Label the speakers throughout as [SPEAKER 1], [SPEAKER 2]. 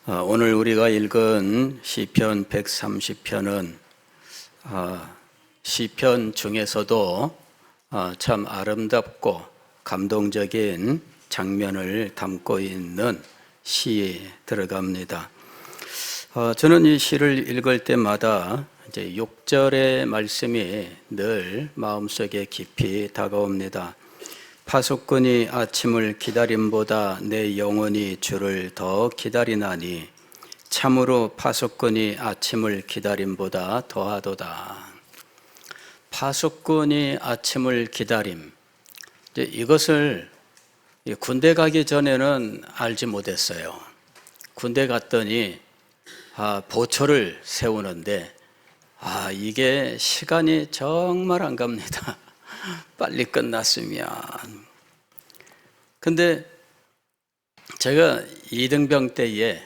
[SPEAKER 1] 오늘 우리가 읽은 시편 130편은 시편 중에서도 참 아름답고 감동적인 장면을 담고 있는 시에 들어갑니다. 저는 이 시를 읽을 때마다 이제 6절의 말씀이 늘 마음속에 깊이 다가옵니다. 파수꾼이 아침을 기다림보다 내 영혼이 주를 더 기다리나니 참으로 파수꾼이 아침을 기다림보다 더하도다. 파수꾼이 아침을 기다림, 이것을 군대 가기 전에는 알지 못했어요. 군대 갔더니 보초를 세우는데 이게 시간이 정말 안 갑니다. 빨리 끝났으면. 근데 제가 이등병 때에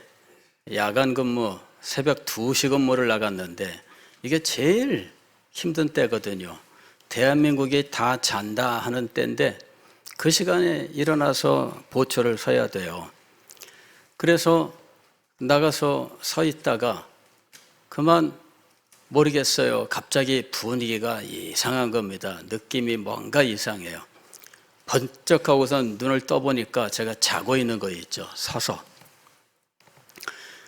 [SPEAKER 1] 야간 근무, 새벽 2시 근무를 나갔는데 이게 제일 힘든 때거든요. 대한민국이 다 잔다 하는 때인데 그 시간에 일어나서 보초를 서야 돼요. 그래서 나가서 서 있다가 그만 모르겠어요. 갑자기 분위기가 이상한 겁니다. 느낌이 뭔가 이상해요. 번쩍하고선 눈을 떠보니까 제가 자고 있는 거 있죠. 서서.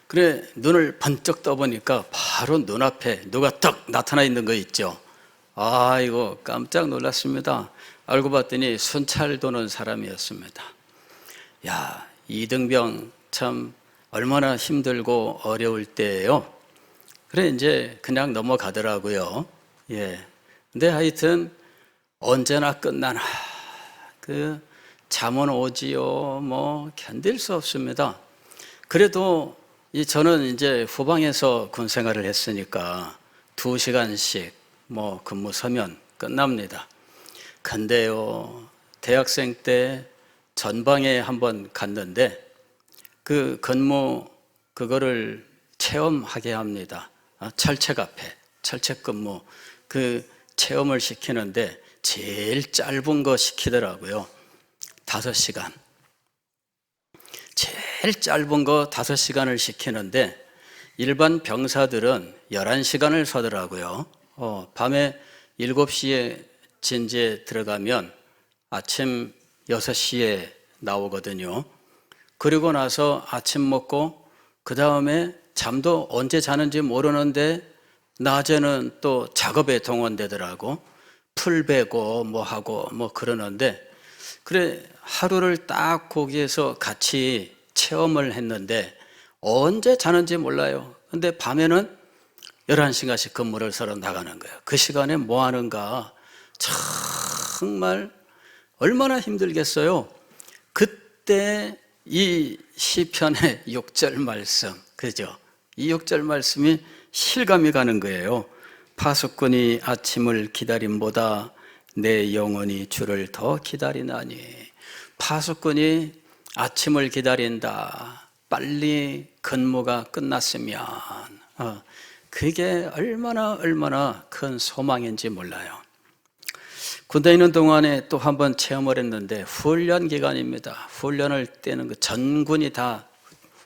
[SPEAKER 1] 그래, 눈을 번쩍 떠보니까 바로 눈앞에 누가 딱 나타나 있는 거 있죠. 이거 깜짝 놀랐습니다. 알고 봤더니 순찰 도는 사람이었습니다. 이등병 참 얼마나 힘들고 어려울 때예요. 그래, 이제 그냥 넘어가더라고요. 근데 하여튼 언제나 끝나나. 잠은 오지요. 견딜 수 없습니다. 그래도 저는 이제 후방에서 군 생활을 했으니까 2시간씩 근무 서면 끝납니다. 근데요, 대학생 때 전방에 한번 갔는데 그 근무 그거를 체험하게 합니다. 철책 앞에 철책 근무 그 체험을 시키는데 제일 짧은 거 시키더라고요. 5시간. 제일 짧은 거 5시간을 시키는데 일반 병사들은 11시간을 서더라고요. 밤에 7시에 진지에 들어가면 아침 6시에 나오거든요. 그리고 나서 아침 먹고 그 다음에 잠도 언제 자는지 모르는데 낮에는 또 작업에 동원되더라고. 풀 베고 하고 그러는데 그래, 하루를 딱 거기에서 같이 체험을 했는데 언제 자는지 몰라요. 근데 밤에는 11시간씩 근무를 서로 나가는 거예요. 그 시간에 뭐 하는가. 정말 얼마나 힘들겠어요. 그때 이 시편의 6절 말씀, 그죠? 이 6절 말씀이 실감이 가는 거예요. 파수꾼이 아침을 기다림보다 내 영혼이 주를 더 기다리나니. 파수꾼이 아침을 기다린다. 빨리 근무가 끝났으면. 그게 얼마나 큰 소망인지 몰라요. 군대에 있는 동안에 또 한 번 체험을 했는데 훈련 기간입니다. 훈련을 뛰는 거, 전군이 다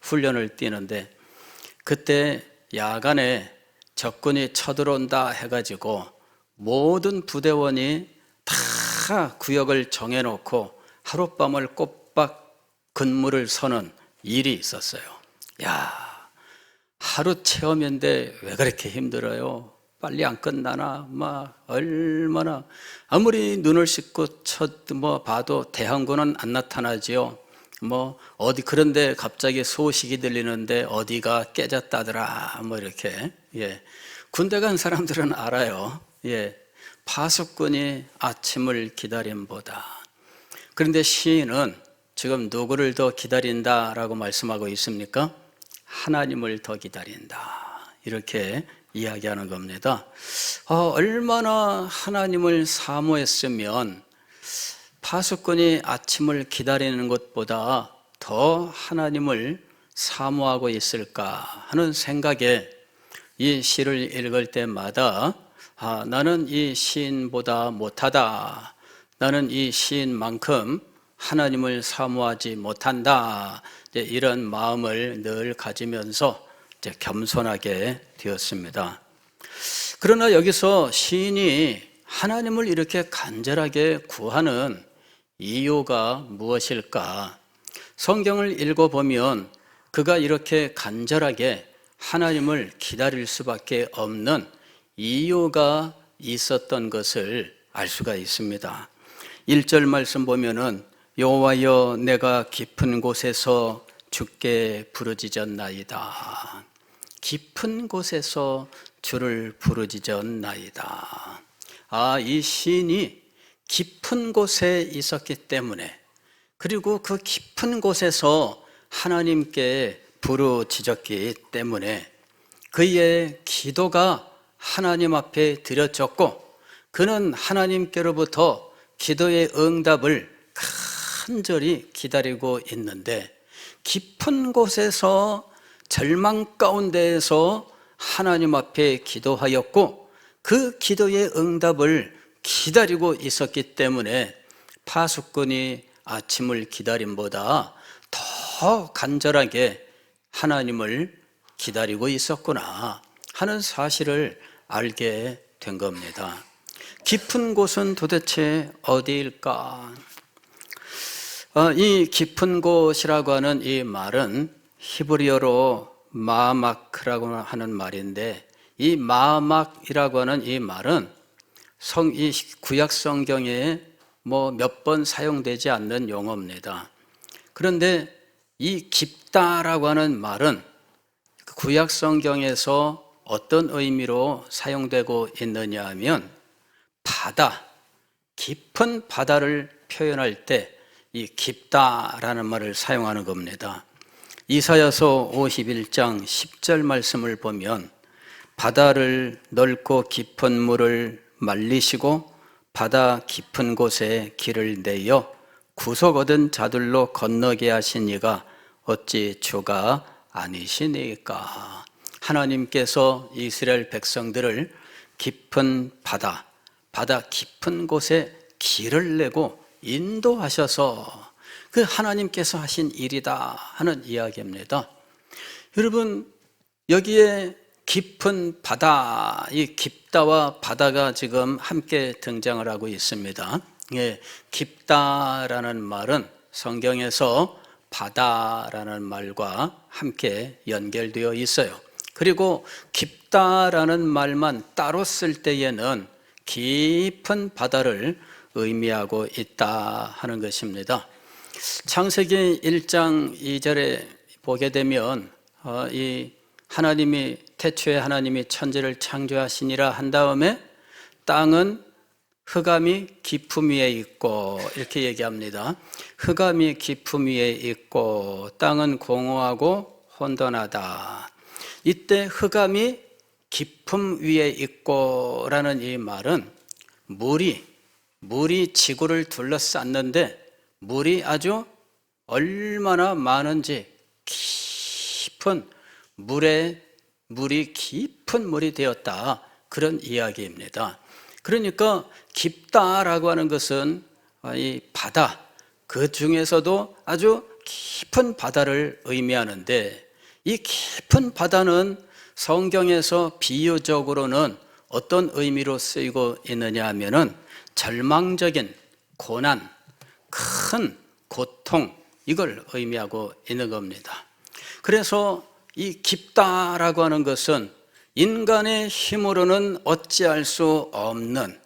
[SPEAKER 1] 훈련을 뛰는데 그때 야간에 적군이 쳐들어온다 해가지고 모든 부대원이 다 구역을 정해놓고 하룻밤을 꼬박 근무를 서는 일이 있었어요. 하루 체험인데 왜 그렇게 힘들어요? 빨리 안 끝나나? 얼마나 아무리 눈을 씻고 봐도 대항군은 안 나타나지요. 어디 그런데 갑자기 소식이 들리는데 어디가 깨졌다더라 이렇게. 군대 간 사람들은 알아요. 파수꾼이 아침을 기다림보다. 그런데 시인은 지금 누구를 더 기다린다라고 말씀하고 있습니까? 하나님을 더 기다린다. 이렇게 이야기하는 겁니다. 얼마나 하나님을 사모했으면 파수꾼이 아침을 기다리는 것보다 더 하나님을 사모하고 있을까 하는 생각에 이 시를 읽을 때마다 나는 이 시인보다 못하다. 나는 이 시인만큼 하나님을 사모하지 못한다. 이런 마음을 늘 가지면서 겸손하게 되었습니다. 그러나 여기서 시인이 하나님을 이렇게 간절하게 구하는 이유가 무엇일까? 성경을 읽어보면 그가 이렇게 간절하게 하나님을 기다릴 수밖에 없는 이유가 있었던 것을 알 수가 있습니다. 1절 말씀 보면은 여호와여 내가 깊은 곳에서 주께 부르짖었나이다. 깊은 곳에서 주를 부르짖었나이다. 이 시인이 깊은 곳에 있었기 때문에, 그리고 그 깊은 곳에서 하나님께 부르짖었기 때문에 그의 기도가 하나님 앞에 드려졌고, 그는 하나님께로부터 기도의 응답을 간절히 기다리고 있는데, 깊은 곳에서 절망 가운데에서 하나님 앞에 기도하였고, 그 기도의 응답을 기다리고 있었기 때문에 파수꾼이 아침을 기다림보다 더 간절하게 하나님을 기다리고 있었구나 하는 사실을 알게 된 겁니다. 깊은 곳은 도대체 어디일까? 이 깊은 곳이라고 하는 이 말은 히브리어로 마마크라고 하는 말인데, 이 마막이라고 하는 이 말은 이 구약 성경에 몇 번 사용되지 않는 용어입니다. 그런데 이 깊다라고 하는 말은 구약 성경에서 어떤 의미로 사용되고 있느냐 하면, 바다, 깊은 바다를 표현할 때 이 깊다라는 말을 사용하는 겁니다. 이사야서 51장 10절 말씀을 보면 바다를 넓고 깊은 물을 말리시고 바다 깊은 곳에 길을 내어 구속 얻은 자들로 건너게 하신 이가 어찌 주가 아니시니까. 하나님께서 이스라엘 백성들을 깊은 바다 깊은 곳에 길을 내고 인도하셔서 그 하나님께서 하신 일이다 하는 이야기입니다. 여러분, 여기에 깊은 바다, 이 깊다와 바다가 지금 함께 등장을 하고 있습니다. 깊다라는 말은 성경에서 바다라는 말과 함께 연결되어 있어요. 그리고 깊다라는 말만 따로 쓸 때에는 깊은 바다를 의미하고 있다 하는 것입니다. 창세기 1장 2절에 보게 되면 이 하나님이 태초에 하나님이 천지를 창조하시니라 한 다음에 땅은 흑암이 깊음 위에 있고 이렇게 얘기합니다. 흑암이 깊음 위에 있고 땅은 공허하고 혼돈하다. 이때 흑암이 깊음 위에 있고 라는 이 말은 물이 지구를 둘러쌌는데 물이 아주 얼마나 많은지 깊은 물이 깊은 물이 되었다, 그런 이야기입니다. 그러니까 깊다라고 하는 것은 이 바다, 그 중에서도 아주 깊은 바다를 의미하는데, 이 깊은 바다는 성경에서 비유적으로는 어떤 의미로 쓰이고 있느냐 하면은 절망적인 고난, 큰 고통, 이걸 의미하고 있는 겁니다. 그래서 이 깊다라고 하는 것은 인간의 힘으로는 어찌할 수 없는,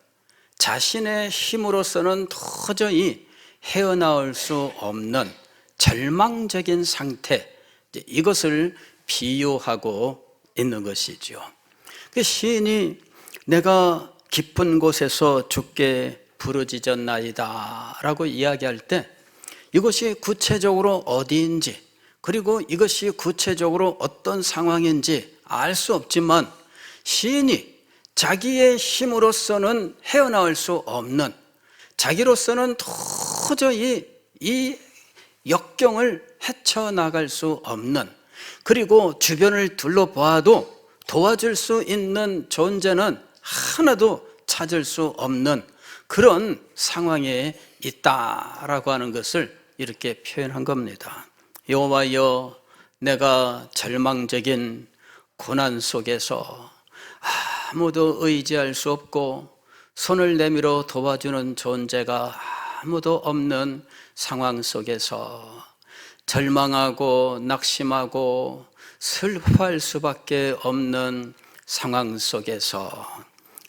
[SPEAKER 1] 자신의 힘으로서는 도저히 헤어나올 수 없는 절망적인 상태, 이것을 비유하고 있는 것이죠. 그 시인이 내가 깊은 곳에서 주께 부르짖었나이다 라고 이야기할 때 이것이 구체적으로 어디인지, 그리고 이것이 구체적으로 어떤 상황인지 알 수 없지만, 시인이 자기의 힘으로서는 헤어나올 수 없는, 자기로서는 도저히 이 역경을 헤쳐나갈 수 없는, 그리고 주변을 둘러보아도 도와줄 수 있는 존재는 하나도 찾을 수 없는 그런 상황에 있다라고 하는 것을 이렇게 표현한 겁니다. 여호와여, 내가 절망적인 고난 속에서 아무도 의지할 수 없고 손을 내밀어 도와주는 존재가 아무도 없는 상황 속에서 절망하고 낙심하고 슬퍼할 수밖에 없는 상황 속에서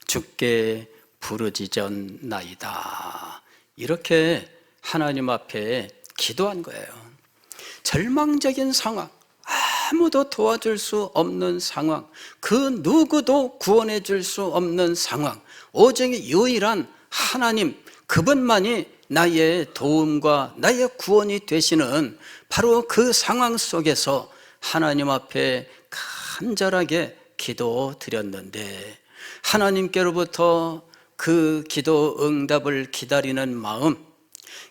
[SPEAKER 1] 주께 부르짖었나이다. 이렇게 하나님 앞에 기도한 거예요. 절망적인 상황, 아무도 도와줄 수 없는 상황, 그 누구도 구원해 줄 수 없는 상황, 오직 유일한 하나님, 그분만이 나의 도움과 나의 구원이 되시는 바로 그 상황 속에서 하나님 앞에 간절하게 기도드렸는데, 하나님께로부터 그 기도 응답을 기다리는 마음,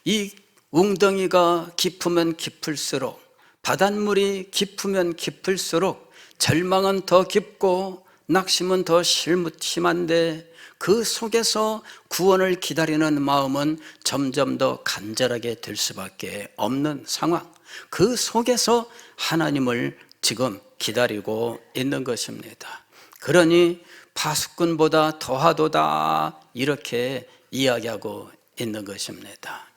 [SPEAKER 1] 이 웅덩이가 깊으면 깊을수록, 바닷물이 깊으면 깊을수록 절망은 더 깊고 낙심은 더 심한데, 그 속에서 구원을 기다리는 마음은 점점 더 간절하게 될 수밖에 없는 상황, 그 속에서 하나님을 지금 기다리고 있는 것입니다. 그러니 파수꾼보다 더하도다, 이렇게 이야기하고 있는 것입니다.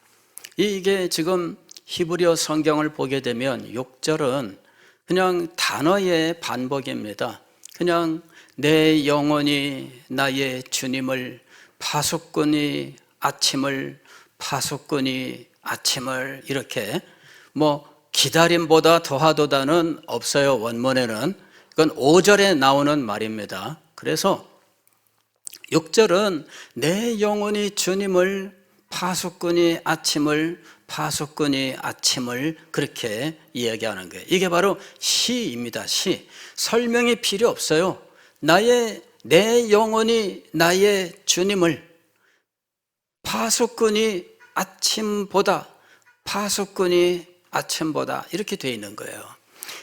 [SPEAKER 1] 이게 지금 히브리어 성경을 보게 되면 6절은 그냥 단어의 반복입니다. 그냥 내 영혼이 나의 주님을, 파수꾼이 아침을, 파수꾼이 아침을, 이렇게 기다림보다 더하도다는 없어요. 원문에는. 이건 5절에 나오는 말입니다. 그래서 6절은 내 영혼이 주님을, 파수꾼이 아침을, 파수꾼이 아침을, 그렇게 이야기하는 거예요. 이게 바로 시입니다. 시. 설명이 필요 없어요. 내 영혼이 나의 주님을, 파수꾼이 아침보다, 파수꾼이 아침보다, 이렇게 되어 있는 거예요.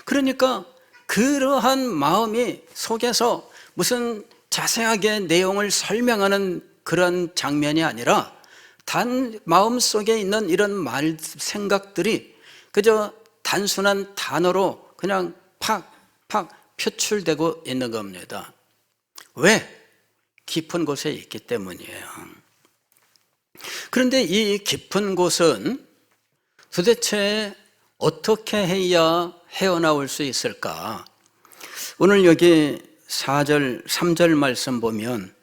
[SPEAKER 1] 그러니까 그러한 마음이 속에서 무슨 자세하게 내용을 설명하는 그런 장면이 아니라 단 마음속에 있는 이런 생각들이 그저 단순한 단어로 그냥 팍팍 표출되고 있는 겁니다. 왜? 깊은 곳에 있기 때문이에요. 그런데 이 깊은 곳은 도대체 어떻게 해야 헤어나올 수 있을까? 오늘 여기 4절, 3절 말씀 보면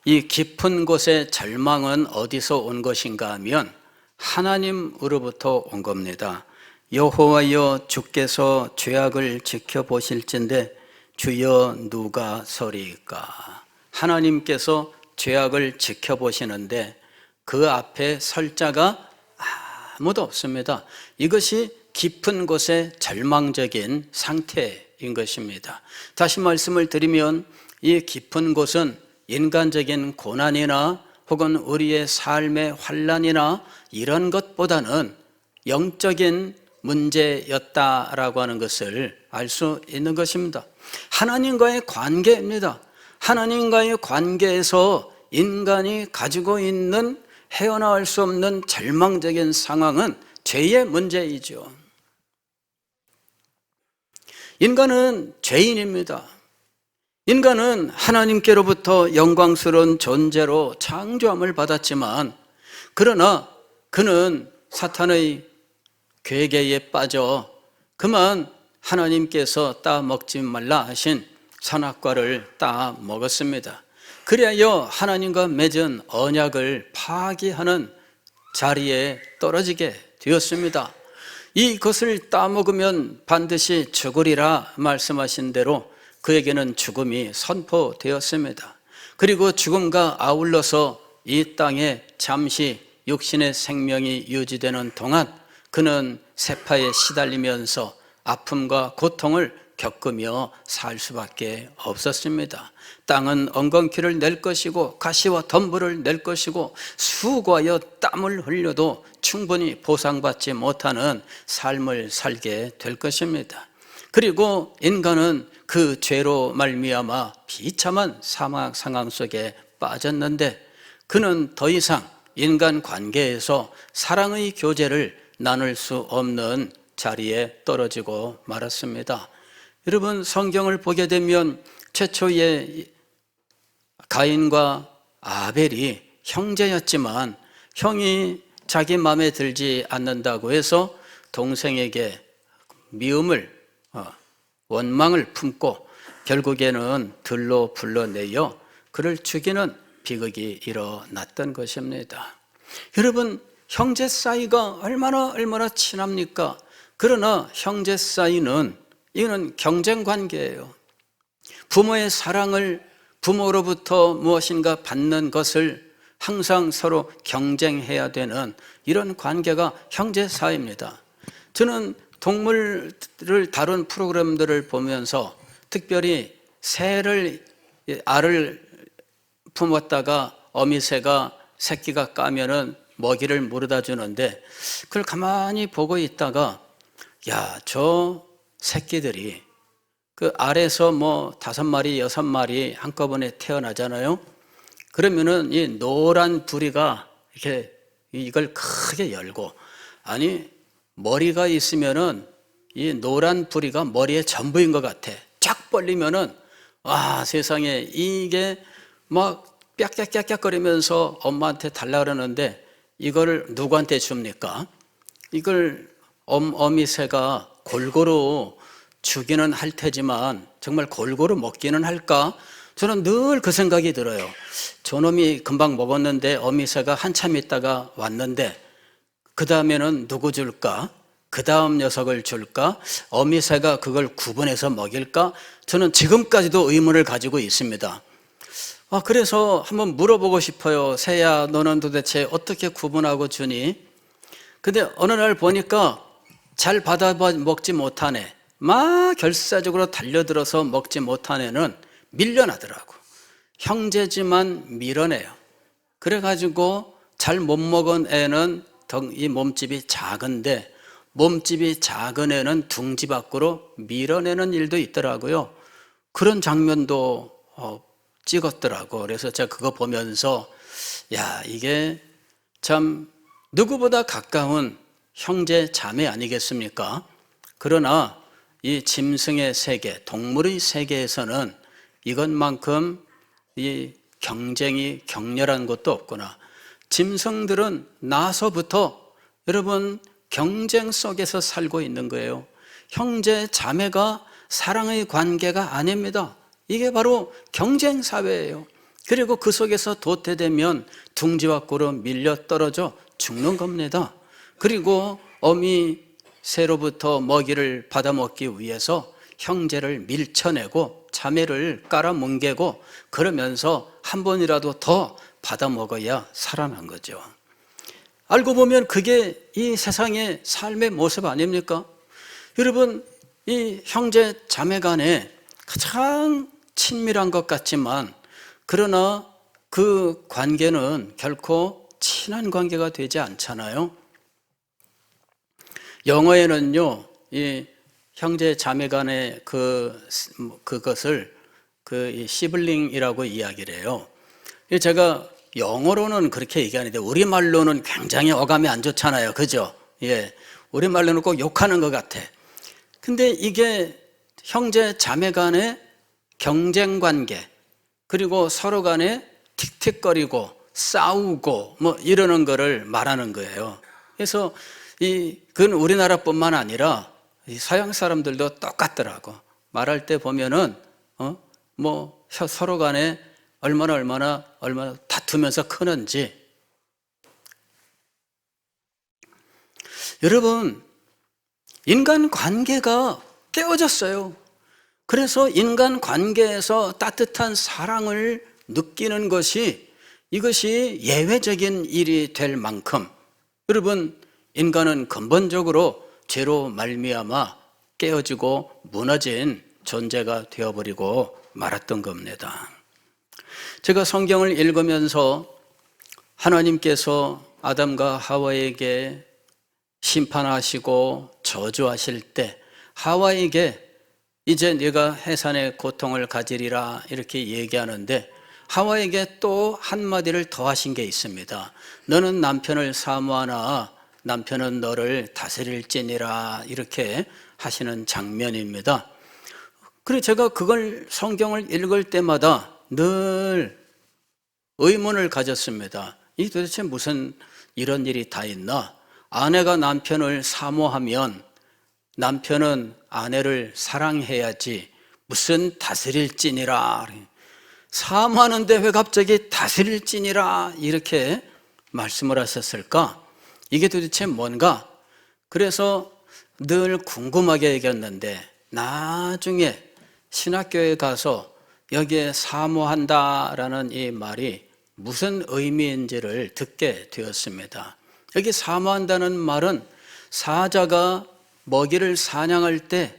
[SPEAKER 1] 이 깊은 곳의 절망은 어디서 온 것인가 하면 하나님으로부터 온 겁니다. 여호와여, 주께서 죄악을 지켜보실진대 주여 누가 서리이까? 하나님께서 죄악을 지켜보시는데 그 앞에 설 자가 아무도 없습니다. 이것이 깊은 곳의 절망적인 상태인 것입니다. 다시 말씀을 드리면 이 깊은 곳은 인간적인 고난이나 혹은 우리의 삶의 환난이나 이런 것보다는 영적인 문제였다라고 하는 것을 알 수 있는 것입니다. 하나님과의 관계입니다. 하나님과의 관계에서 인간이 가지고 있는 헤어나올 수 없는 절망적인 상황은 죄의 문제이죠. 인간은 죄인입니다. 인간은 하나님께로부터 영광스러운 존재로 창조함을 받았지만, 그러나 그는 사탄의 괴계에 빠져 그만 하나님께서 따 먹지 말라 하신 선악과를 따 먹었습니다. 그리하여 하나님과 맺은 언약을 파기하는 자리에 떨어지게 되었습니다. 이것을 따먹으면 반드시 죽으리라 말씀하신 대로 그에게는 죽음이 선포되었습니다. 그리고 죽음과 아울러서 이 땅에 잠시 육신의 생명이 유지되는 동안 그는 세파에 시달리면서 아픔과 고통을 겪으며 살 수밖에 없었습니다. 땅은 엉겅퀴를 낼 것이고 가시와 덤불을 낼 것이고 수고하여 땀을 흘려도 충분히 보상받지 못하는 삶을 살게 될 것입니다. 그리고 인간은 그 죄로 말미암아 비참한 사막 상황 속에 빠졌는데, 그는 더 이상 인간 관계에서 사랑의 교제를 나눌 수 없는 자리에 떨어지고 말았습니다. 여러분, 성경을 보게 되면 최초의 가인과 아벨이 형제였지만 형이 자기 마음에 들지 않는다고 해서 동생에게 미움을 원망을 품고 결국에는 들로 불러내어 그를 죽이는 비극이 일어났던 것입니다. 여러분, 형제 사이가 얼마나 친합니까? 그러나 형제 사이는 이거는 경쟁 관계예요. 부모의 사랑을 부모로부터 무엇인가 받는 것을 항상 서로 경쟁해야 되는 이런 관계가 형제 사이입니다. 저는 동물을 다룬 프로그램들을 보면서 특별히 새를 알을 품었다가 어미새가 새끼가 까면은 먹이를 물어다 주는데 그걸 가만히 보고 있다가 야, 저 새끼들이 그 알에서 뭐 5마리, 6마리 한꺼번에 태어나잖아요. 그러면은 이 노란 부리가 이렇게 이걸 크게 열고, 아니 머리가 있으면은 이 노란 부리가 머리에 전부인 것 같아. 쫙 벌리면은 와, 세상에 이게 막 빽빽빽빽거리면서 엄마한테 달라 그러는데 이걸 누구한테 줍니까? 이걸 어미새가 골고루 주기는 할 테지만 정말 골고루 먹기는 할까? 저는 늘 그 생각이 들어요. 저놈이 금방 먹었는데 어미새가 한참 있다가 왔는데 그 다음에는 누구 줄까? 그 다음 녀석을 줄까? 어미새가 그걸 구분해서 먹일까? 저는 지금까지도 의문을 가지고 있습니다. 그래서 한번 물어보고 싶어요. 새야, 너는 도대체 어떻게 구분하고 주니? 근데 어느 날 보니까 잘 받아 먹지 못하네, 막 결사적으로 달려들어서 먹지 못한 애는 밀려나더라고. 형제지만 밀어내요. 그래가지고 잘 못 먹은 애는 이 몸집이 작은데 몸집이 작은 애는 둥지 밖으로 밀어내는 일도 있더라고요. 그런 장면도 찍었더라고. 그래서 제가 그거 보면서 야, 이게 참 누구보다 가까운 형제 자매 아니겠습니까? 그러나 이 짐승의 세계, 동물의 세계에서는 이것만큼 이 경쟁이 격렬한 것도 없구나. 짐승들은 나서부터 여러분 경쟁 속에서 살고 있는 거예요. 형제 자매가 사랑의 관계가 아닙니다. 이게 바로 경쟁 사회예요. 그리고 그 속에서 도태되면 둥지 밖으로 밀려 떨어져 죽는 겁니다. 그리고 어미 새로부터 먹이를 받아먹기 위해서 형제를 밀쳐내고 자매를 깔아뭉개고 그러면서 한 번이라도 더 받아먹어야 살아난 거죠. 알고 보면 그게 이 세상의 삶의 모습 아닙니까? 여러분, 이 형제 자매 간에 가장 친밀한 것 같지만 그러나 그 관계는 결코 친한 관계가 되지 않잖아요. 영어에는요, 이 형제 자매 간의 그것을 시블링이라고 이야기를 해요. 제가 영어로는 그렇게 얘기하는데 우리말로는 굉장히 어감이 안 좋잖아요. 그죠? 예. 우리말로는 꼭 욕하는 것 같아. 근데 이게 형제 자매 간의 경쟁 관계, 그리고 서로 간에 틱틱거리고 싸우고 뭐 이러는 거를 말하는 거예요. 그래서 그건 우리나라뿐만 아니라 서양 사람들도 똑같더라고. 말할 때 보면은 뭐 서로 간에 얼마나 다투면서 크는지. 여러분, 인간 관계가 깨어졌어요. 그래서 인간 관계에서 따뜻한 사랑을 느끼는 이것이 예외적인 일이 될 만큼 여러분, 인간은 근본적으로 죄로 말미암아 깨어지고 무너진 존재가 되어버리고 말았던 겁니다. 제가 성경을 읽으면서 하나님께서 아담과 하와에게 심판하시고 저주하실 때 하와에게 이제 네가 해산의 고통을 가지리라 이렇게 얘기하는데 하와에게 또 한마디를 더 하신 게 있습니다. 너는 남편을 사모하나 남편은 너를 다스릴지니라, 이렇게 하시는 장면입니다. 그래서 제가 그걸 성경을 읽을 때마다 늘 의문을 가졌습니다. 이 도대체 무슨 이런 일이 다 있나? 아내가 남편을 사모하면 남편은 아내를 사랑해야지 무슨 다스릴지니라, 사모하는데 왜 갑자기 다스릴지니라 이렇게 말씀을 하셨을까? 이게 도대체 뭔가? 그래서 늘 궁금하게 여겼는데 나중에 신학교에 가서 여기에 사모한다라는 이 말이 무슨 의미인지를 듣게 되었습니다. 여기 사모한다는 말은 사자가 먹이를 사냥할 때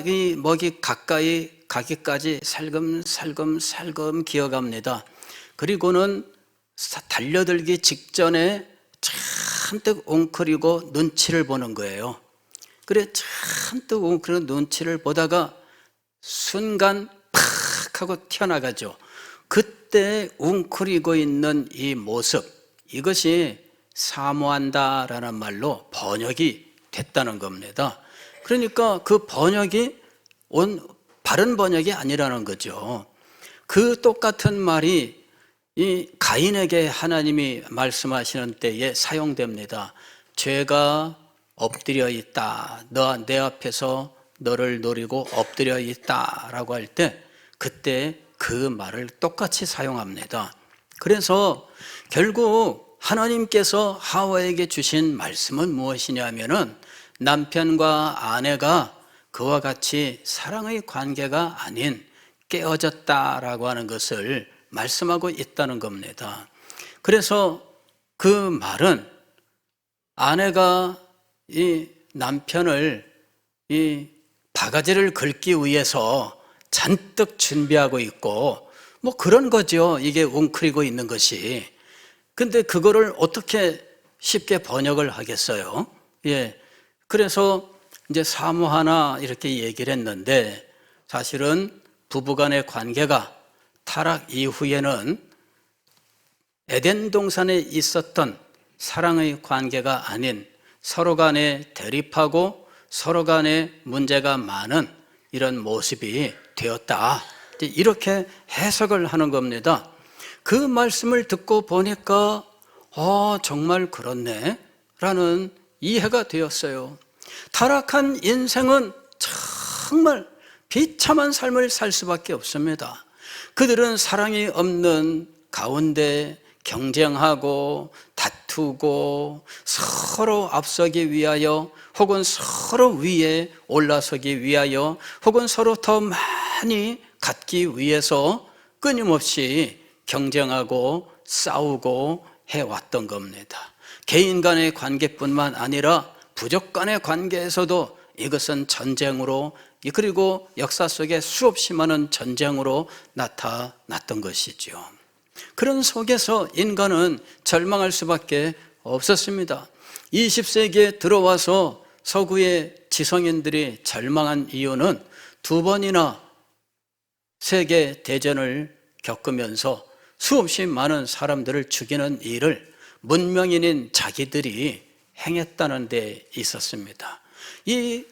[SPEAKER 1] 이 먹이 가까이 가기까지 살금살금 기어갑니다. 그리고는 달려들기 직전에 잔뜩 웅크리고 눈치를 보는 거예요. 그래 잔뜩 웅크리는 눈치를 보다가 순간 팍 하고 튀어나가죠. 그때 웅크리고 있는 이 모습, 이것이 사모한다라는 말로 번역이 됐다는 겁니다. 그러니까 그 번역이 바른 번역이 아니라는 거죠. 그 똑같은 말이 이 가인에게 하나님이 말씀하시는 때에 사용됩니다. 죄가 엎드려 있다, 내 앞에서 너를 노리고 엎드려 있다라고 할 때 그때 그 말을 똑같이 사용합니다. 그래서 결국 하나님께서 하와에게 주신 말씀은 무엇이냐면은 남편과 아내가 그와 같이 사랑의 관계가 아닌 깨어졌다라고 하는 것을 말씀하고 있다는 겁니다. 그래서 그 말은 아내가 이 남편을 이 바가지를 긁기 위해서 잔뜩 준비하고 있고 뭐 그런 거죠. 이게 웅크리고 있는 것이. 근데 그거를 어떻게 쉽게 번역을 하겠어요? 예. 그래서 이제 사모하나 이렇게 얘기를 했는데 사실은 부부간의 관계가 타락 이후에는 에덴 동산에 있었던 사랑의 관계가 아닌 서로 간에 대립하고 서로 간에 문제가 많은 이런 모습이 되었다, 이렇게 해석을 하는 겁니다. 그 말씀을 듣고 보니까 정말 그렇네 라는 이해가 되었어요. 타락한 인생은 정말 비참한 삶을 살 수밖에 없습니다. 그들은 사랑이 없는 가운데 경쟁하고 다투고 서로 앞서기 위하여 혹은 서로 위에 올라서기 위하여 혹은 서로 더 많이 갖기 위해서 끊임없이 경쟁하고 싸우고 해왔던 겁니다. 개인 간의 관계뿐만 아니라 부족 간의 관계에서도 이것은 전쟁으로, 그리고 역사 속에 수없이 많은 전쟁으로 나타났던 것이죠. 그런 속에서 인간은 절망할 수밖에 없었습니다. 20세기에 들어와서 서구의 지성인들이 절망한 이유는 두 번이나 세계 대전을 겪으면서 수없이 많은 사람들을 죽이는 일을 문명인인 자기들이 행했다는 데 있었습니다. 이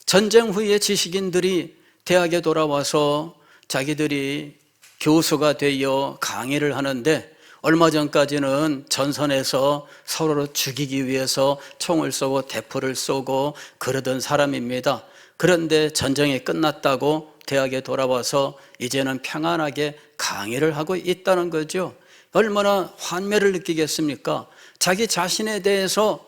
[SPEAKER 1] 전쟁 후에 지식인들이 대학에 돌아와서 자기들이 교수가 되어 강의를 하는데 얼마 전까지는 전선에서 서로를 죽이기 위해서 총을 쏘고 대포를 쏘고 그러던 사람입니다. 그런데 전쟁이 끝났다고 대학에 돌아와서 이제는 평안하게 강의를 하고 있다는 거죠. 얼마나 환멸을 느끼겠습니까? 자기 자신에 대해서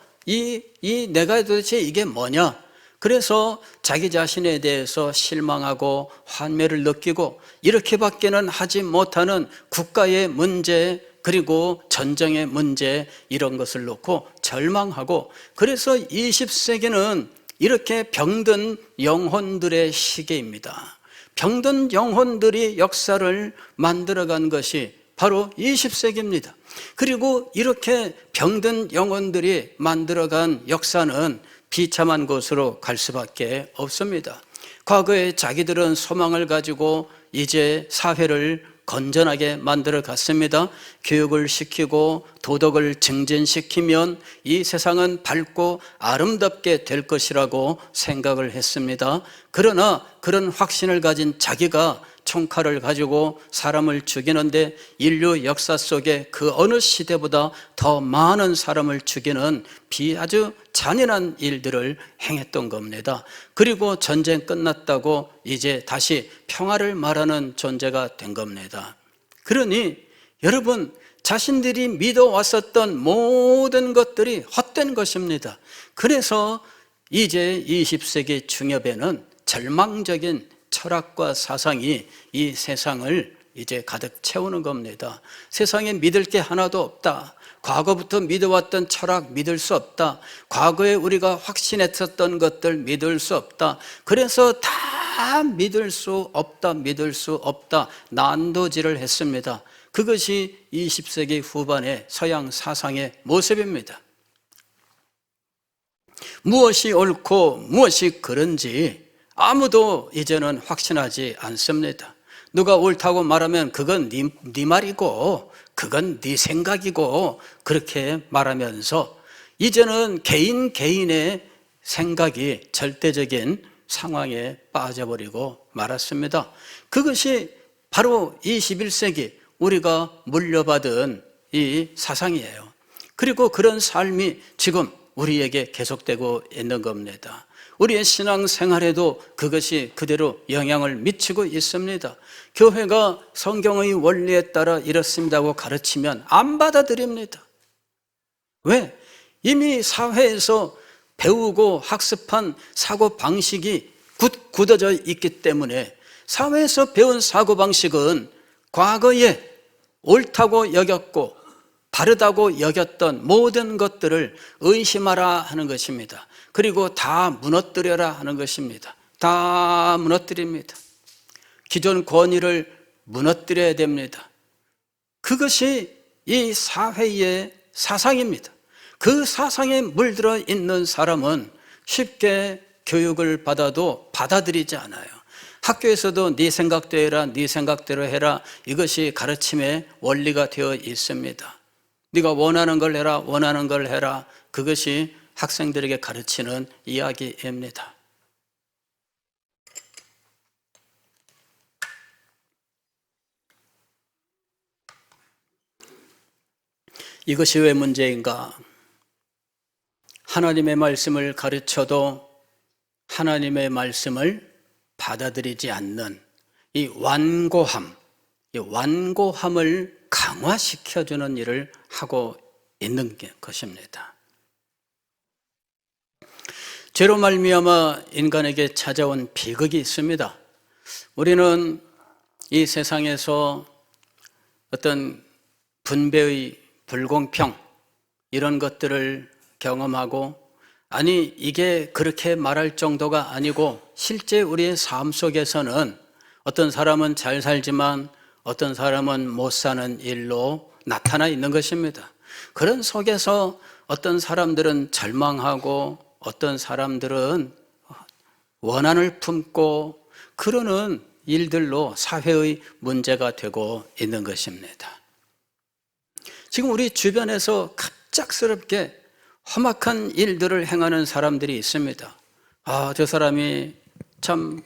[SPEAKER 1] 내가 도대체 이게 뭐냐? 그래서 자기 자신에 대해서 실망하고 환멸을 느끼고 이렇게밖에는 하지 못하는 국가의 문제, 그리고 전쟁의 문제, 이런 것을 놓고 절망하고, 그래서 20세기는 이렇게 병든 영혼들의 시기입니다. 병든 영혼들이 역사를 만들어간 것이 바로 20세기입니다. 그리고 이렇게 병든 영혼들이 만들어간 역사는 비참한 곳으로 갈 수밖에 없습니다. 과거에 자기들은 소망을 가지고 이제 사회를 건전하게 만들어 갔습니다. 교육을 시키고 도덕을 증진시키면 이 세상은 밝고 아름답게 될 것이라고 생각을 했습니다. 그러나 그런 확신을 가진 자기가 총칼을 가지고 사람을 죽이는데 인류 역사 속에 그 어느 시대보다 더 많은 사람을 죽이는 아주 잔인한 일들을 행했던 겁니다. 그리고 전쟁 끝났다고 이제 다시 평화를 말하는 존재가 된 겁니다. 그러니 여러분, 자신들이 믿어왔었던 모든 것들이 헛된 것입니다. 그래서 이제 20세기 중엽에는 절망적인 철학과 사상이 이 세상을 이제 가득 채우는 겁니다. 세상에 믿을 게 하나도 없다. 과거부터 믿어왔던 철학 믿을 수 없다. 과거에 우리가 확신했었던 것들 믿을 수 없다. 그래서 다 믿을 수 없다. 난도질을 했습니다. 그것이 20세기 후반의 서양 사상의 모습입니다. 무엇이 옳고 무엇이 그른지 아무도 이제는 확신하지 않습니다. 누가 옳다고 말하면 그건 네 말이고 그건 네 생각이고 그렇게 말하면서 이제는 개인의 생각이 절대적인 상황에 빠져버리고 말았습니다. 그것이 바로 21세기 우리가 물려받은 이 사상이에요. 그리고 그런 삶이 지금 우리에게 계속되고 있는 겁니다. 우리의 신앙생활에도 그것이 그대로 영향을 미치고 있습니다. 교회가 성경의 원리에 따라 이렇습니다고 가르치면 안 받아들입니다. 왜? 이미 사회에서 배우고 학습한 사고방식이 굳어져 있기 때문에 사회에서 배운 사고방식은 과거에 옳다고 여겼고 바르다고 여겼던 모든 것들을 의심하라 하는 것입니다. 그리고 다 무너뜨려라 하는 것입니다. 다 무너뜨립니다. 기존 권위를 무너뜨려야 됩니다. 그것이 이 사회의 사상입니다. 그 사상에 물들어 있는 사람은 쉽게 교육을 받아도 받아들이지 않아요. 학교에서도 네 생각대로 해라, 네 생각대로 해라, 이것이 가르침의 원리가 되어 있습니다. 네가 원하는 걸 해라, 원하는 걸 해라. 그것이 학생들에게 가르치는 이야기입니다. 이것이 왜 문제인가? 하나님의 말씀을 가르쳐도 하나님의 말씀을 받아들이지 않는 이 완고함을 강화시켜주는 일을 하고 있는 것입니다. 죄로 말미암아 인간에게 찾아온 비극이 있습니다. 우리는 이 세상에서 어떤 분배의 불공평 이런 것들을 경험하고, 아니 이게 그렇게 말할 정도가 아니고 실제 우리의 삶 속에서는 어떤 사람은 잘 살지만 어떤 사람은 못 사는 일로 나타나 있는 것입니다. 그런 속에서 어떤 사람들은 절망하고 어떤 사람들은 원한을 품고 그러는 일들로 사회의 문제가 되고 있는 것입니다. 지금 우리 주변에서 갑작스럽게 험악한 일들을 행하는 사람들이 있습니다. 저 사람이 참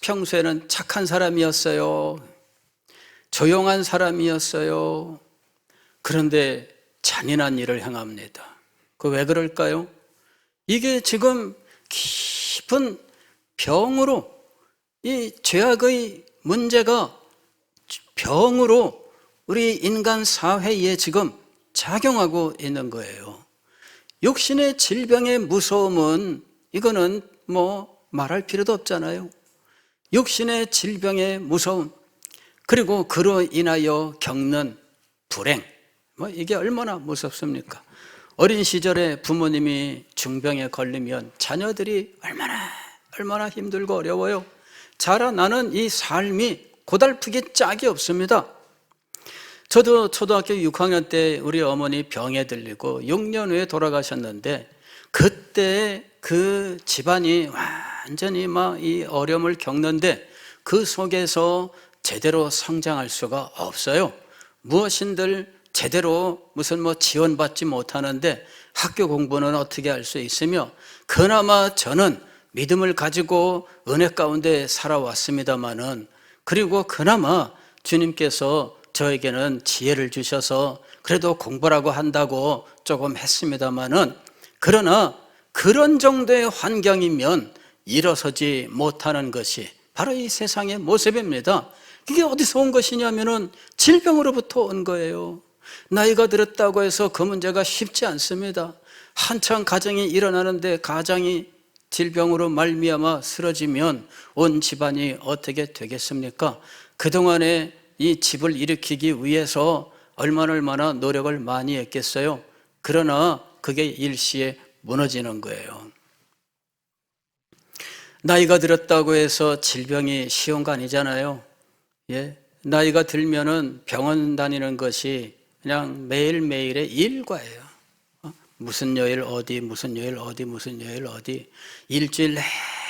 [SPEAKER 1] 평소에는 착한 사람이었어요. 조용한 사람이었어요. 그런데 잔인한 일을 행합니다. 그 왜 그럴까요? 이게 지금 깊은 병으로, 이 죄악의 문제가 병으로 우리 인간 사회에 지금 작용하고 있는 거예요. 육신의 질병의 무서움은 이거는 말할 필요도 없잖아요. 육신의 질병의 무서움, 그리고 그로 인하여 겪는 불행, 이게 얼마나 무섭습니까? 어린 시절에 부모님이 중병에 걸리면 자녀들이 얼마나 힘들고 어려워요. 자라나는 이 삶이 고달프기 짝이 없습니다. 저도 초등학교 6학년 때 우리 어머니 병에 들리고 6년 후에 돌아가셨는데, 그때 그 집안이 완전히 이 어려움을 겪는데 그 속에서 제대로 성장할 수가 없어요. 무엇인들 제대로 무슨 지원받지 못하는데 학교 공부는 어떻게 할 수 있으며, 그나마 저는 믿음을 가지고 은혜 가운데 살아왔습니다마는, 그리고 그나마 주님께서 저에게는 지혜를 주셔서 그래도 공부라고 한다고 조금 했습니다마는, 그러나 그런 정도의 환경이면 일어서지 못하는 것이 바로 이 세상의 모습입니다. 그게 어디서 온 것이냐면은 질병으로부터 온 거예요. 나이가 들었다고 해서 그 문제가 쉽지 않습니다. 한창 가정이 일어나는데 가장이 질병으로 말미암아 쓰러지면 온 집안이 어떻게 되겠습니까? 그동안에 이 집을 일으키기 위해서 얼마나 노력을 많이 했겠어요. 그러나 그게 일시에 무너지는 거예요. 나이가 들었다고 해서 질병이 쉬운 거 아니잖아요. 예, 나이가 들면은 병원 다니는 것이 그냥 매일매일의 일과예요. 무슨 요일 어디, 무슨 요일 어디, 무슨 요일 어디. 일주일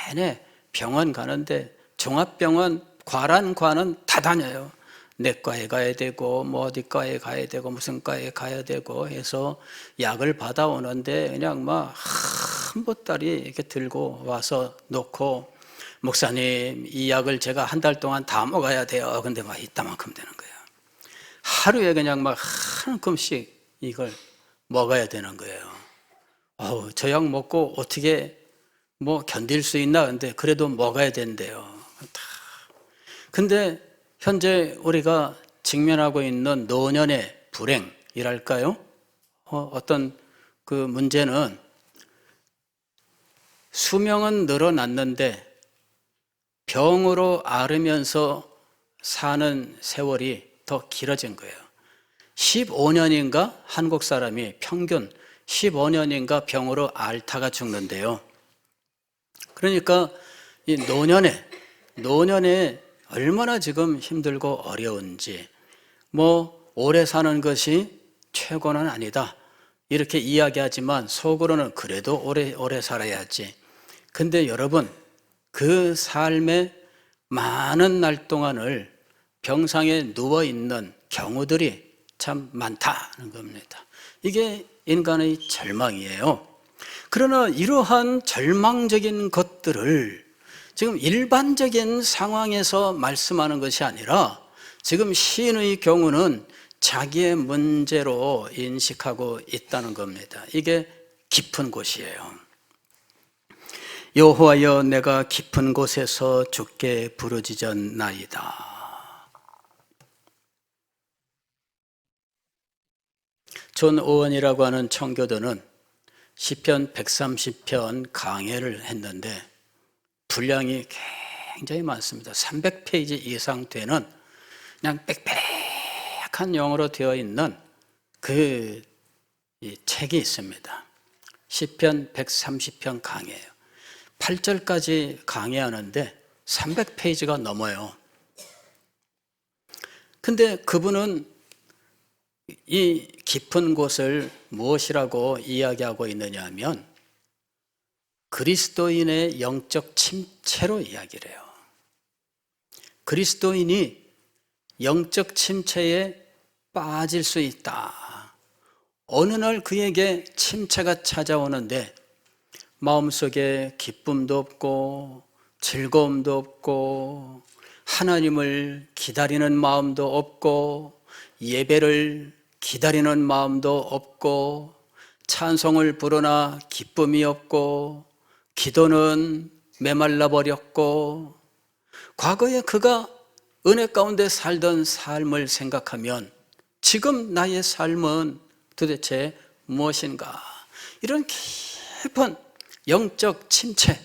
[SPEAKER 1] 내내 병원 가는데 종합병원, 과는 다 다녀요. 내과에 가야 되고 어디과에 가야 되고 무슨 과에 가야 되고 해서 약을 받아오는데 그냥 한 보따리 이렇게 들고 와서 놓고, 목사님 이 약을 제가 한 달 동안 다 먹어야 돼요. 근데 이따만큼 되는 거예요. 하루에 그냥 한 움큼씩 이걸 먹어야 되는 거예요. 저 약 먹고 어떻게 견딜 수 있나? 근데 그래도 먹어야 된대요. 근데 현재 우리가 직면하고 있는 노년의 불행이랄까요? 어떤 그 문제는 수명은 늘어났는데 병으로 앓으면서 사는 세월이 더 길어진 거예요. 15년인가 한국 사람이 평균 15년인가 병으로 앓다가 죽는데요. 그러니까 이 노년에 얼마나 지금 힘들고 어려운지, 오래 사는 것이 최고는 아니다 이렇게 이야기하지만 속으로는 그래도 오래 살아야지. 근데 여러분, 그 삶의 많은 날 동안을 병상에 누워있는 경우들이 참 많다는 겁니다. 이게 인간의 절망이에요. 그러나 이러한 절망적인 것들을 지금 일반적인 상황에서 말씀하는 것이 아니라 지금 시인의 경우는 자기의 문제로 인식하고 있다는 겁니다. 이게 깊은 곳이에요. 여호와여, 내가 깊은 곳에서 주께 부르짖었나이다. 존 오원이라고 하는 청교도는 시편 130편 강해를 했는데 분량이 굉장히 많습니다. 300페이지 이상 되는 그냥 빽빽한 영어로 되어 있는 그 책이 있습니다. 시편 130편 강해예요. 8절까지 강해하는데 300페이지가 넘어요. 근데 그분은 이 깊은 곳을 무엇이라고 이야기하고 있느냐 하면 그리스도인의 영적 침체로 이야기를 해요. 그리스도인이 영적 침체에 빠질 수 있다. 어느 날 그에게 침체가 찾아오는데 마음속에 기쁨도 없고 즐거움도 없고 하나님을 기다리는 마음도 없고 예배를 기다리는 마음도 없고 찬송을 부르나 기쁨이 없고 기도는 메말라 버렸고, 과거에 그가 은혜 가운데 살던 삶을 생각하면 지금 나의 삶은 도대체 무엇인가? 이런 깊은 영적 침체,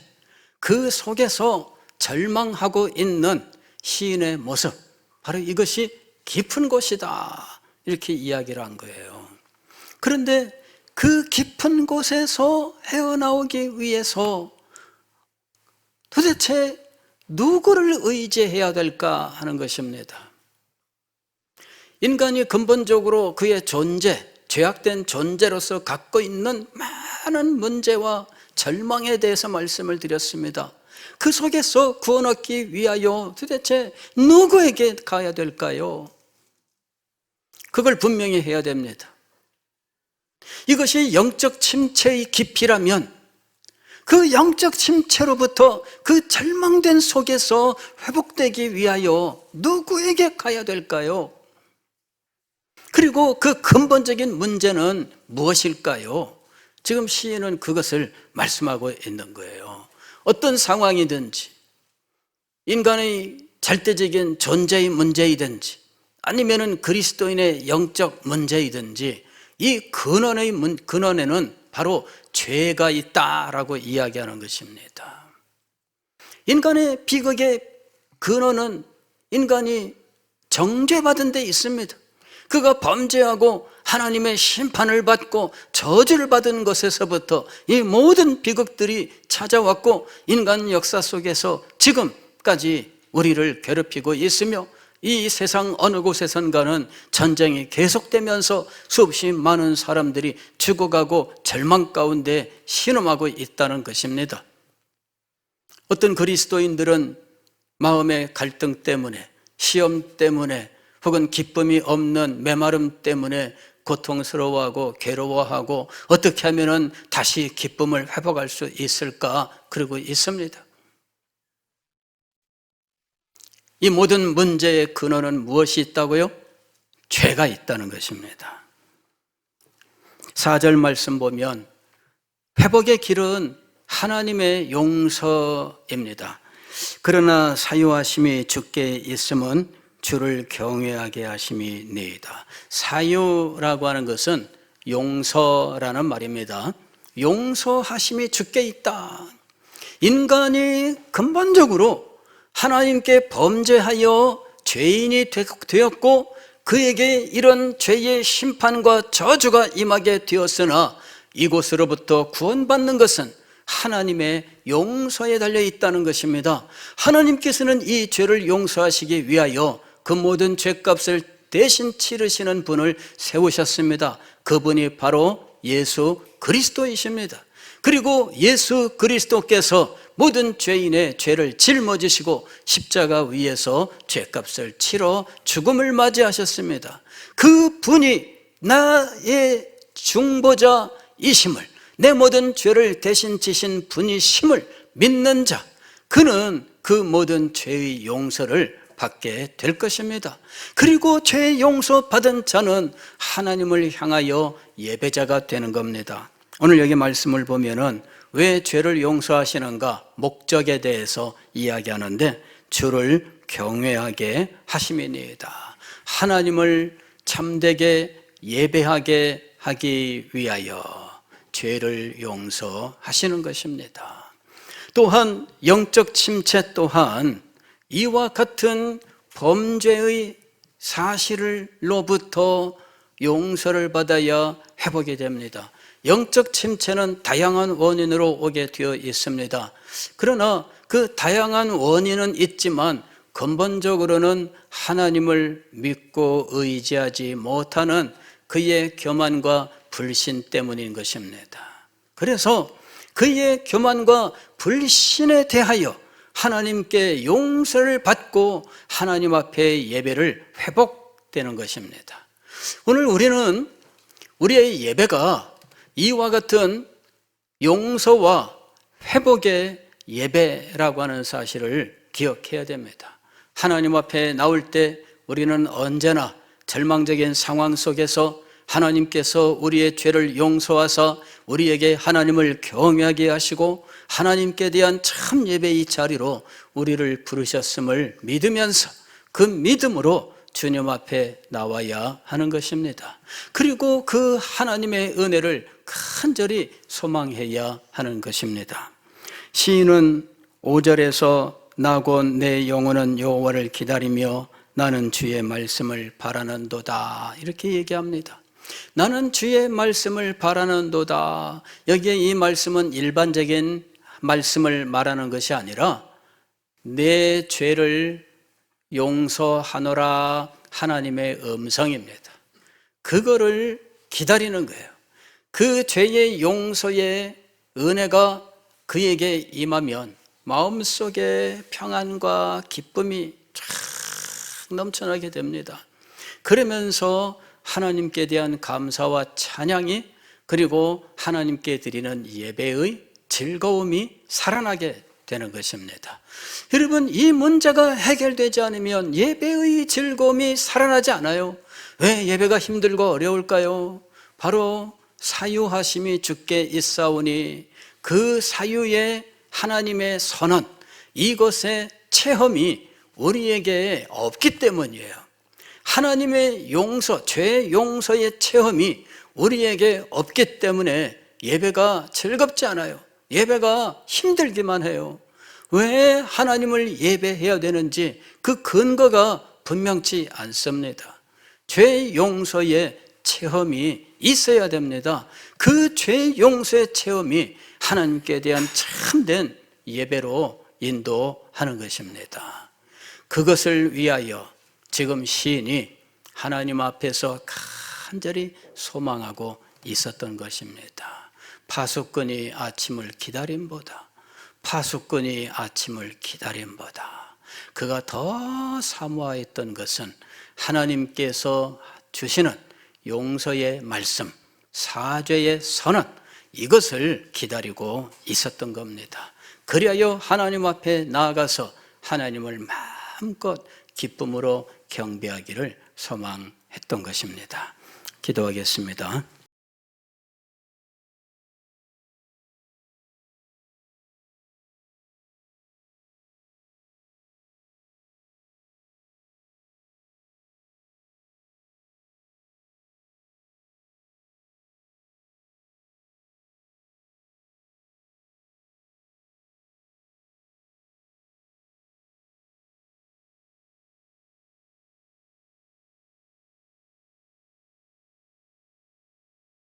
[SPEAKER 1] 그 속에서 절망하고 있는 시인의 모습, 바로 이것이 깊은 곳이다 이렇게 이야기를 한 거예요. 그런데 그 깊은 곳에서 헤어나오기 위해서 도대체 누구를 의지해야 될까 하는 것입니다. 인간이 근본적으로 그의 존재, 죄악된 존재로서 갖고 있는 많은 문제와 절망에 대해서 말씀을 드렸습니다. 그 속에서 구원 얻기 위하여 도대체 누구에게 가야 될까요? 그걸 분명히 해야 됩니다. 이것이 영적 침체의 깊이라면 그 영적 침체로부터 그 절망된 속에서 회복되기 위하여 누구에게 가야 될까요? 그리고 그 근본적인 문제는 무엇일까요? 지금 시인은 그것을 말씀하고 있는 거예요. 어떤 상황이든지 인간의 절대적인 존재의 문제이든지 아니면은 그리스도인의 영적 문제이든지 이 근원에는 바로 죄가 있다라고 이야기하는 것입니다. 인간의 비극의 근원은 인간이 정죄받은 데 있습니다. 그가 범죄하고 하나님의 심판을 받고 저주를 받은 것에서부터 이 모든 비극들이 찾아왔고 인간 역사 속에서 지금까지 우리를 괴롭히고 있으며 이 세상 어느 곳에선가는 전쟁이 계속되면서 수없이 많은 사람들이 죽어가고 절망 가운데 신음하고 있다는 것입니다. 어떤 그리스도인들은 마음의 갈등 때문에, 시험 때문에, 혹은 기쁨이 없는 메마름 때문에 고통스러워하고 괴로워하고 어떻게 하면 다시 기쁨을 회복할 수 있을까 그러고 있습니다. 이 모든 문제의 근원은 무엇이 있다고요? 죄가 있다는 것입니다. 4절 말씀 보면 회복의 길은 하나님의 용서입니다. 그러나 사유하심이 주께 있음은 주를 경외하게 하심이니이다. 사유라고 하는 것은 용서라는 말입니다. 용서하심이 주께 있다. 인간이 근본적으로 하나님께 범죄하여 죄인이 되었고 그에게 이런 죄의 심판과 저주가 임하게 되었으나 이곳으로부터 구원받는 것은 하나님의 용서에 달려 있다는 것입니다. 하나님께서는 이 죄를 용서하시기 위하여 그 모든 죄값을 대신 치르시는 분을 세우셨습니다. 그분이 바로 예수 그리스도이십니다. 그리고 예수 그리스도께서 모든 죄인의 죄를 짊어지시고 십자가 위에서 죄값을 치러 죽음을 맞이하셨습니다. 그분이 나의 중보자이심을, 내 모든 죄를 대신 지신 분이심을 믿는 자, 그는 그 모든 죄의 용서를 받게 될 것입니다. 그리고 죄 용서 받은 자는 하나님을 향하여 예배자가 되는 겁니다. 오늘 여기 말씀을 보면은 왜 죄를 용서하시는가 목적에 대해서 이야기하는데 주를 경외하게 하심이니이다. 하나님을 참되게 예배하게 하기 위하여 죄를 용서하시는 것입니다. 또한 영적 침체 또한 이와 같은 범죄의 사실로부터 용서를 받아야 회복이 됩니다. 영적 침체는 다양한 원인으로 오게 되어 있습니다. 그러나 그 다양한 원인은 있지만 근본적으로는 하나님을 믿고 의지하지 못하는 그의 교만과 불신 때문인 것입니다. 그래서 그의 교만과 불신에 대하여 하나님께 용서를 받고 하나님 앞에 예배를 회복되는 것입니다. 오늘 우리는 우리의 예배가 이와 같은 용서와 회복의 예배라고 하는 사실을 기억해야 됩니다. 하나님 앞에 나올 때 우리는 언제나 절망적인 상황 속에서 하나님께서 우리의 죄를 용서하사 우리에게 하나님을 경외하게 하시고 하나님께 대한 참 예배의 자리로 우리를 부르셨음을 믿으면서 그 믿음으로 주님 앞에 나와야 하는 것입니다. 그리고 그 하나님의 은혜를 간절히 소망해야 하는 것입니다. 시인은 5절에서 나곧 내 영혼은 여호와를 기다리며 나는 주의 말씀을 바라는도다 이렇게 얘기합니다. 나는 주의 말씀을 바라는도다. 여기에 이 말씀은 일반적인 말씀을 말하는 것이 아니라 내 죄를 용서하노라 하나님의 음성입니다. 그거를 기다리는 거예요. 그 죄의 용서의 은혜가 그에게 임하면 마음속에 평안과 기쁨이 쫙 넘쳐나게 됩니다. 그러면서 하나님께 대한 감사와 찬양이, 그리고 하나님께 드리는 예배의 즐거움이 살아나게 되는 것입니다. 여러분, 이 문제가 해결되지 않으면 예배의 즐거움이 살아나지 않아요. 왜 예배가 힘들고 어려울까요? 바로 사유하심이 주께 있사오니 그 사유의 하나님의 선언, 이것의 체험이 우리에게 없기 때문이에요. 하나님의 용서, 죄 용서의 체험이 우리에게 없기 때문에 예배가 즐겁지 않아요. 예배가 힘들기만 해요. 왜 하나님을 예배해야 되는지 그 근거가 분명치 않습니다. 죄 용서의 체험이 있어야 됩니다. 그 죄 용서의 체험이 하나님께 대한 참된 예배로 인도하는 것입니다. 그것을 위하여 지금 시인이 하나님 앞에서 간절히 소망하고 있었던 것입니다. 파수꾼이 아침을 기다림보다, 파수꾼이 아침을 기다림보다. 그가 더 사모하였던 것은 하나님께서 주시는 용서의 말씀, 사죄의 선언, 이것을 기다리고 있었던 겁니다. 그리하여 하나님 앞에 나아가서 하나님을 마음껏 기쁨으로 경배하기를 소망했던 것입니다. 기도하겠습니다.